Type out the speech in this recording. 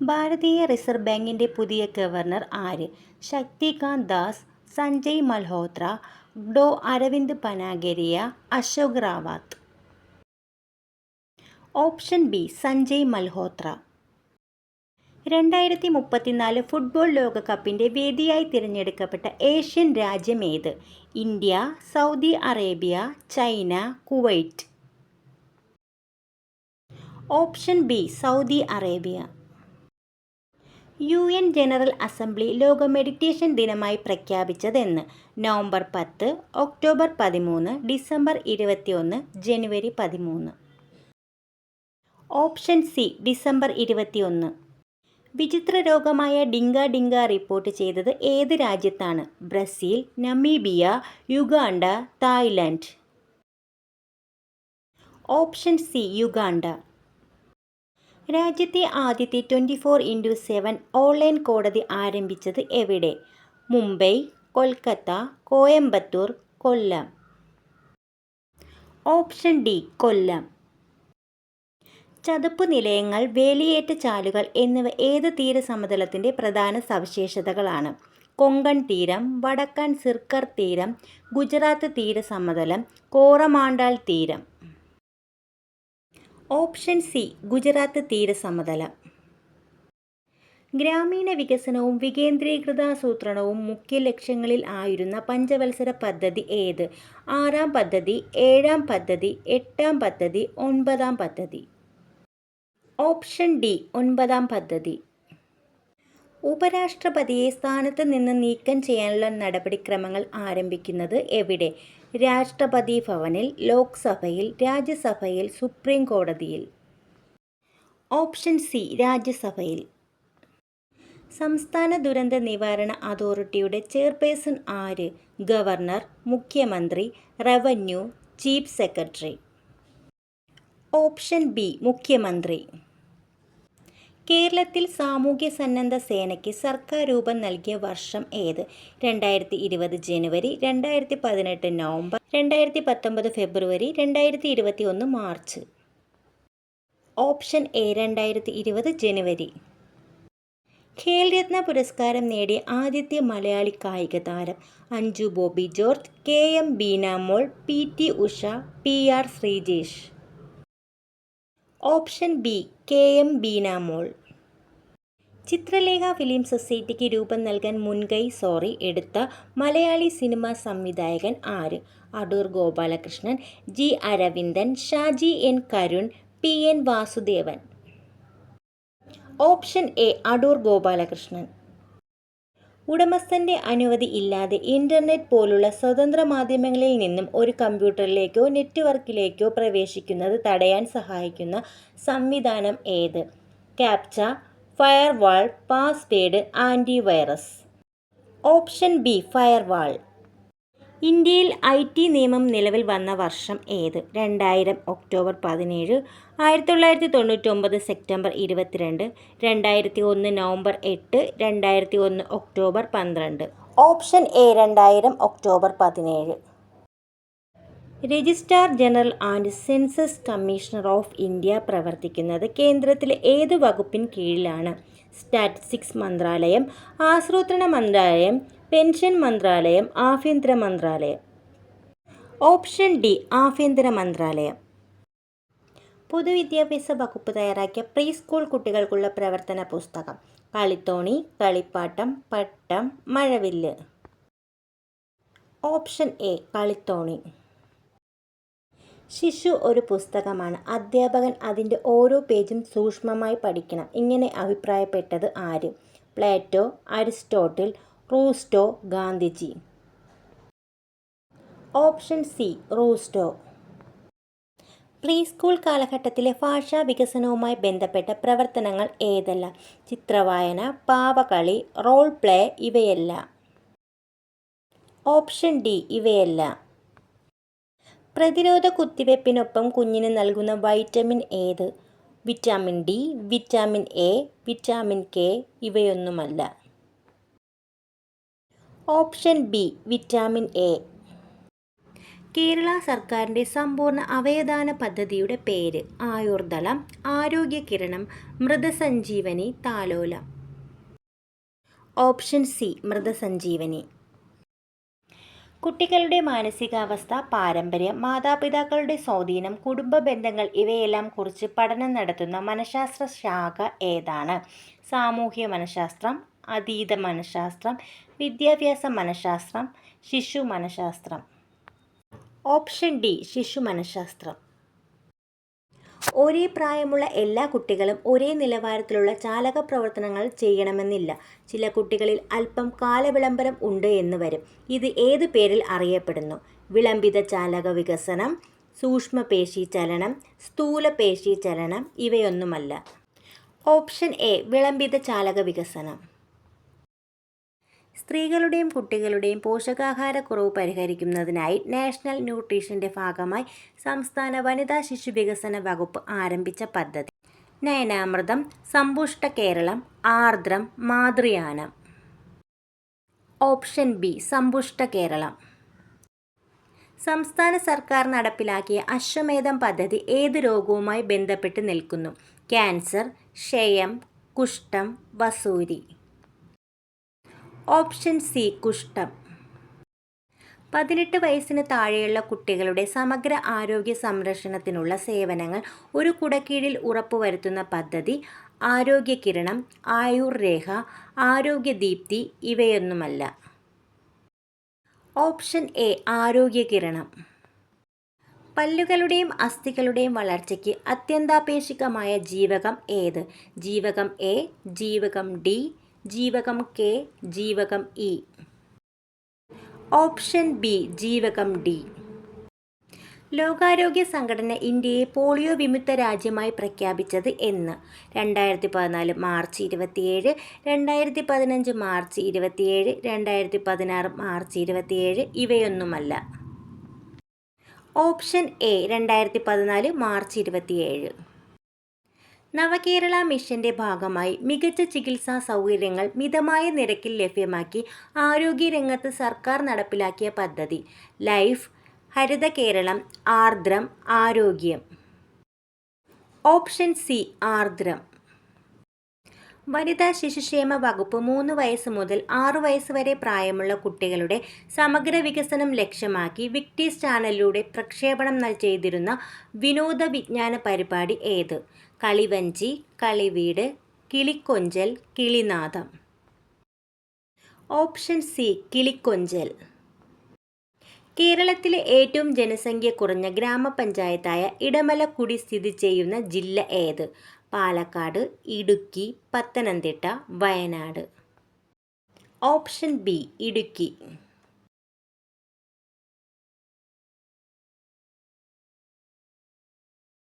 ഭാരതീയ reserve ബാങ്കിൻ്റെ പുതിയ governor ആര്? ശക്തികാന്ത് ദാസ്, സഞ്ജയ് മൽഹോത്ര, ഡോ. Arvind Panagariya, Ashok Rawat. Option B Sanjay Malhotra. 2034 football ലോകകപ്പിൻ്റെ വേദിയായി തിരഞ്ഞെടുക്കപ്പെട്ട ഏഷ്യൻ രാജ്യം ഏത്? India, Saudi Arabia, China, Kuwait. Option B Saudi Arabia. UN general assembly ലോക മെഡിറ്റേഷൻ ദിനമായി പ്രഖ്യാപിച്ചതെന്ന്? November 10, October 13, December 21, January 13. Option C December 21. വിചിത്ര രോഗമായ ഡിങ്ക ഡിങ്ക റിപ്പോർട്ട് ചെയ്തത് ഏത് രാജ്യത്താണ്? Brazil, Namibia, Uganda, Thailand. Option C Uganda. രാജ്യത്തെ ആദ്യത്തെ 24x7 ഓൺലൈൻ കോടതി ആരംഭിച്ചത് എവിടെ? മുംബൈ, കൊൽക്കത്ത, കോയമ്പത്തൂർ, കൊല്ലം. ഓപ്ഷൻ ഡി കൊല്ലം. ചതുപ്പ് നിലയങ്ങൾ, വേലിയേറ്റ ചാലുകൾ എന്നിവ ഏത് തീരസമതലത്തിൻ്റെ പ്രധാന സവിശേഷതകളാണ്? കൊങ്കൺ തീരം, വടക്കൻ സിർക്കർ തീരം, ഗുജറാത്ത് തീരസമതലം, കോറമാണ്ടാൽ തീരം. ഓപ്ഷൻ സി ഗുജറാത്ത് തീരസമതലം. ഗ്രാമീണ വികസനവും വികേന്ദ്രീകൃതാസൂത്രണവും മുഖ്യ ലക്ഷ്യങ്ങളിൽ ആയിരുന്ന പഞ്ചവത്സര പദ്ധതി ഏത്? 6-ാം പദ്ധതി, 7-ാം പദ്ധതി, 8-ാം പദ്ധതി, 9-ാം പദ്ധതി. ഓപ്ഷൻ ഡി 9-ാം പദ്ധതി. ഉപരാഷ്ട്രപതിയെ സ്ഥാനത്ത് നിന്ന് നീക്കം ചെയ്യാനുള്ള നടപടിക്രമങ്ങൾ ആരംഭിക്കുന്നത് എവിടെ? രാഷ്ട്രപതി ഭവനിൽ, ലോക്സഭയിൽ, രാജ്യസഭയിൽ, സുപ്രീം കോടതിയിൽ. ഓപ്ഷൻ സി രാജ്യസഭയിൽ. സംസ്ഥാന ദുരന്ത നിവാരണ അതോറിറ്റിയുടെ ചെയർപേഴ്സൺ ആര്? ഗവർണർ, മുഖ്യമന്ത്രി, revenue, chief secretary. Option B മുഖ്യമന്ത്രി. കേരളത്തിൽ സാമൂഹ്യ സന്നദ്ധ സേനയ്ക്ക് സർക്കാർ രൂപം നൽകിയ വർഷം ഏത്? 2020 ജനുവരി, 2018 നവംബർ, 2019 ഫെബ്രുവരി, 2021 മാർച്ച്. ഓപ്ഷൻ എ 2020 ജനുവരി. ഖേൽരത്ന പുരസ്കാരം നേടിയ ആദ്യത്തെ മലയാളി കായിക താരം? Anju Bobby George, KM Beenamol, PT Usha, PR Sreejesh. Option B KM Beenamol. Chitralekha film സൊസൈറ്റിക്ക് രൂപം നൽകാൻ മുൻകൈ എടുത്ത മലയാളി സിനിമാ സംവിധായകൻ ആര്? Adoor Gopalakrishnan, G Aravindan, Shaji N Karun, PN Vasudevan. Option A Adoor Gopalakrishnan. ഉടമസ്ഥന്റെ അനുമതി ഇല്ലാതെ ഇന്റർനെറ്റ് പോലുള്ള സ്വതന്ത്ര മാധ്യമങ്ങളിൽ നിന്നും ഒരു കമ്പ്യൂട്ടറിലേക്കോ നെറ്റ്വർക്കിലേക്കോ പ്രവേശിക്കുന്നത് തടയാൻ സഹായിക്കുന്ന സംവിധാനം ഏത്? Captcha, firewall, password, antivirus. Option B firewall. ഇന്ത്യയിൽ IT നിയമം നിലവിൽ വന്ന വർഷം ഏത്? 2000 October 17, 1999 September 22, 2001 November 8, 2001 October 12. Option A 2000 October 17. Registrar general and census commissioner of India പ്രവർത്തിക്കുന്നത് കേന്ദ്രത്തിലെ ഏത് വകുപ്പിൻ കീഴിലാണ്? സ്റ്റാറ്റിസ്റ്റിക്സ് മന്ത്രാലയം, ആസൂത്രണ മന്ത്രാലയം, പെൻഷൻ മന്ത്രാലയം, ആഭ്യന്തര മന്ത്രാലയം. ഓപ്ഷൻ ഡി ആഭ്യന്തര മന്ത്രാലയം. പൊതുവിദ്യാഭ്യാസ വകുപ്പ് തയ്യാറാക്കിയ പ്രീ സ്കൂൾ കുട്ടികൾക്കുള്ള പ്രവർത്തന പുസ്തകം? കളിത്തോണി, കളിപ്പാട്ടം, പട്ടം, മഴവില്ല്. ഓപ്ഷൻ എ കളിത്തോണി. ശിശു ഒരു പുസ്തകമാണ്, അധ്യാപകൻ അതിൻ്റെ ഓരോ പേജും സൂക്ഷ്മമായി പഠിക്കണം, ഇങ്ങനെ അഭിപ്രായപ്പെട്ടത് ആര്? Plato, Aristotle, Rousseau, Gandhiji. Option C Rousseau. Preschool കാലഘട്ടത്തിലെ ഭാഷാ വികസനവുമായി ബന്ധപ്പെട്ട പ്രവർത്തനങ്ങൾ ഏതെല്ലാം? ചിത്രവായന, പാവകളി, റോൾ പ്ലേ ഇവയെല്ലാം. ഓപ്ഷൻ ഡി ഇവയെല്ലാം. പ്രതിരോധ കുത്തിവയ്പ്പിനൊപ്പം കുഞ്ഞിന് നൽകുന്ന വൈറ്റമിൻ ഏത്? Vitamin D, vitamin A, vitamin K ഇവയൊന്നുമല്ല. Option B vitamin A. Kerala സർക്കാരിൻ്റെ സമ്പൂർണ്ണ അവയവദാന പദ്ധതിയുടെ പേര്? ആയുർദളം, ആരോഗ്യകിരണം, മൃതസഞ്ജീവനി, താലോലം. Option C Mrithasanjeevani. കുട്ടികളുടെ മാനസികാവസ്ഥ, പാരമ്പര്യം, മാതാപിതാക്കളുടെ സ്വാധീനം, കുടുംബ ബന്ധങ്ങൾ ഇവയെല്ലാം കുറിച്ച് പഠനം നടത്തുന്ന മനഃശാസ്ത്ര ശാഖ ഏതാണ്? സാമൂഹ്യ മനഃശാസ്ത്രം, അതീത മനഃശാസ്ത്രം, വിദ്യാഭ്യാസ മനഃശാസ്ത്രം, ശിശു മനഃശാസ്ത്രം. ഓപ്ഷൻ ഡി ശിശു മനഃശാസ്ത്രം. ഒരേ പ്രായമുള്ള എല്ലാ കുട്ടികളും ഒരേ നിലവാരത്തിലുള്ള ചാലക പ്രവർത്തനങ്ങൾ ചെയ്യണമെന്നില്ല. ചില കുട്ടികളിൽ അല്പം കാലവിളംബരം ഉണ്ട് എന്ന് വരും. ഇത് ഏത് പേരിൽ അറിയപ്പെടുന്നു? വിളംബിത ചാലക വികസനം, സൂക്ഷ്മപേശി ചലനം, സ്ഥൂലപേശി ചലനം, ഇവയൊന്നുമല്ല. ഓപ്ഷൻ എ വിളംബിത ചാലക വികസനം. സ്ത്രീകളുടെയും കുട്ടികളുടെയും പോഷകാഹാരക്കുറവ് പരിഹരിക്കുന്നതിനായി നാഷണൽ ന്യൂട്രീഷൻ്റെ ഭാഗമായി സംസ്ഥാന വനിതാ ശിശു വികസന വകുപ്പ് ആരംഭിച്ച പദ്ധതി? നയനാമൃതം, സമ്പുഷ്ട കേരളം, ആർദ്രം, മാതൃയാനം. Option B Sampushta Keralam. സംസ്ഥാന സർക്കാർ നടപ്പിലാക്കിയ അശ്വമേധം പദ്ധതി ഏത് രോഗവുമായി ബന്ധപ്പെട്ട് നിൽക്കുന്നു? ക്യാൻസർ, ക്ഷയം, കുഷ്ഠം, വസൂരി. ഓപ്ഷൻ സി കുഷ്ഠം. 18 വയസ്സിന് താഴെയുള്ള കുട്ടികളുടെ സമഗ്ര ആരോഗ്യ സംരക്ഷണത്തിനുള്ള സേവനങ്ങൾ ഒരു കുടക്കീഴിൽ ഉറപ്പുവരുത്തുന്ന പദ്ധതി? ആരോഗ്യകിരണം, ആയുർരേഖ, ആരോഗ്യദീപ്തി, ഇവയൊന്നുമല്ല. Option A ആരോഗ്യകിരണം. പല്ലുകളുടെയും അസ്ഥികളുടെയും വളർച്ചയ്ക്ക് അത്യന്താപേക്ഷികമായ ജീവകം ഏത്? ജീവകം എ, ജീവകം ഡി, ജീവകം കെ, ജീവകം ഇ. ഓപ്ഷൻ ബി ജീവകം ഡി. ലോകാരോഗ്യ സംഘടന ഇന്ത്യയെ പോളിയോ വിമുക്ത രാജ്യമായി പ്രഖ്യാപിച്ചത് എന്ന്? 2014 മാർച്ച് 27, 2015 മാർച്ച് 27, 2016 മാർച്ച് 27, ഇവയൊന്നുമല്ല. ഓപ്ഷൻ എ 2014 മാർച്ച് 27. നവകേരള മിഷന്റെ ഭാഗമായി മികച്ച ചികിത്സാ സൗകര്യങ്ങൾ മിതമായ നിരക്കിൽ ലഭ്യമാക്കി ആരോഗ്യരംഗത്ത് സർക്കാർ നടപ്പിലാക്കിയ പദ്ധതി? ലൈഫ്, ഹരിത കേരളം, ആർദ്രം, ആരോഗ്യം. Option C Aardram. വനിതാ ശിശുക്ഷേമ വകുപ്പ് 3 വയസ്സ് മുതൽ 6 വയസ്സ് വരെ പ്രായമുള്ള കുട്ടികളുടെ സമഗ്ര വികസനം ലക്ഷ്യമാക്കി വിക്ടേഴ്സ് ചാനലിലൂടെ പ്രക്ഷേപണം ചെയ്തിരുന്ന വിനോദ വിജ്ഞാന പരിപാടി ഏത്? കളിവഞ്ചി, കളിവീട്, കിളിക്കൊഞ്ചൽ, കിളിനാദം. Option C Kilikonchal. കേരളത്തിലെ ഏറ്റവും ജനസംഖ്യ കുറഞ്ഞ ഗ്രാമപഞ്ചായത്തായ ഇടമലക്കുടി സ്ഥിതി ചെയ്യുന്ന ജില്ല ഏത്? പാലക്കാട്, ഇടുക്കി, പത്തനംതിട്ട, വയനാട്. Option B Idukki.